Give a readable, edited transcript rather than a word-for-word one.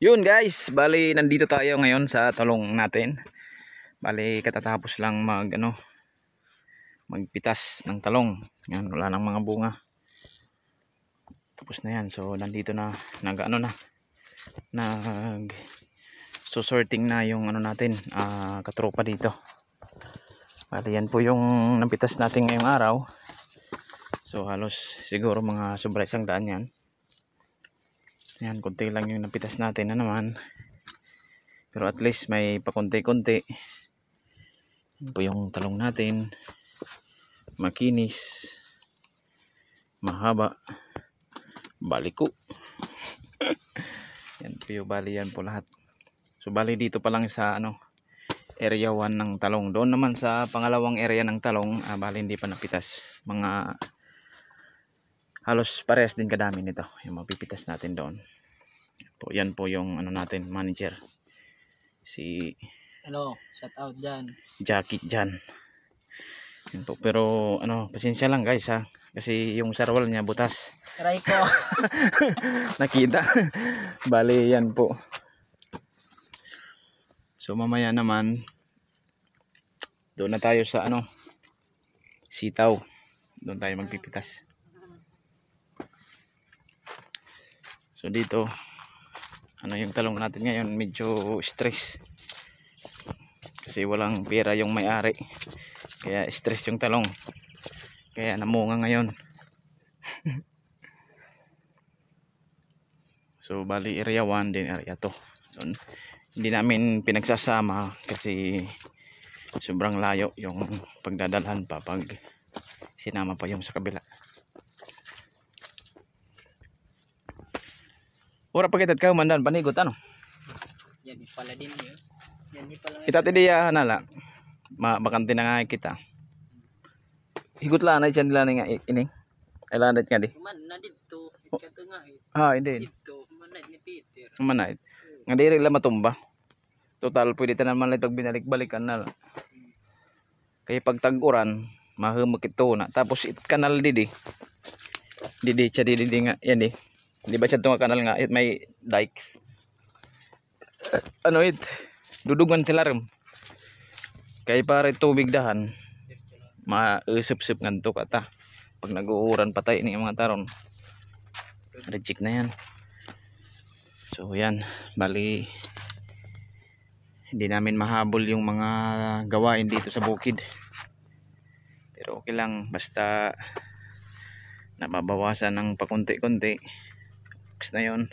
Yun guys, bali nandito tayo ngayon sa talong natin. Bali katatapos lang magpitas ng talong. Yan, wala nang mga bunga. Tapos na yan. So nandito na nag susorting na yung natin, katropa dito. Bali yan po yung napitas natin ngayong araw. So halos siguro mga sobra 100 yan. Yan, konti lang yung napitas natin na naman. Pero at least may pakunti-kunti. Yan po yung talong natin. Makinis. Mahaba. Baliko. Yan po yung bali yan po lahat. So bali dito pa lang sa area 1 ng talong. Doon naman sa pangalawang area ng talong, bali hindi pa napitas. Mga halos parehas din kadami nito yung mapipitas natin doon. Yan po yung natin, manager, si shout out dyan, Jackie dyan. Yan po. Pero pasensya lang guys ha, kasi yung sarwal niya butas. aray ko. Nakita. Bali yan po. So mamaya naman doon na tayo sa sitaw. Doon tayo magpipitas. So dito yung talong natin ngayon medyo stress kasi walang pera yung may-ari, kaya stress yung talong, kaya namunga ngayon. So bali area 1 din area 2. Doon hindi namin pinagsasama kasi sobrang layo yung pagdadalhan pa pag sinama pa yung sa kabila. Ora pagitat ka mandan panigot Yan pala din yun. Yan pala. Kita tadi ya nala. Bakante na nga kita. Higot lang na siya nila nga ini. Elandet nga di. Man na dito, ito nga hindi. dito, manay ni Peter. Manait. Nga diri la matumba. Total pwede ta naman lang binalik-balikan na. Kaya pag tag-uran, mahumok ito na. Tapos kanal didi. Didi nga yan di. Di ba siya itong kanal nga may dikes. Dudugan tilarm. Kaya pare tubig dahan. Mausap-sup nganto kata. Pag nag-uuran patay ni mga taron. Reject na yan. So yan, bali hindi namin mahabol yung mga gawain dito sa bukid. Pero okay lang basta nababawasan ng pakunti-kunti. Na yun.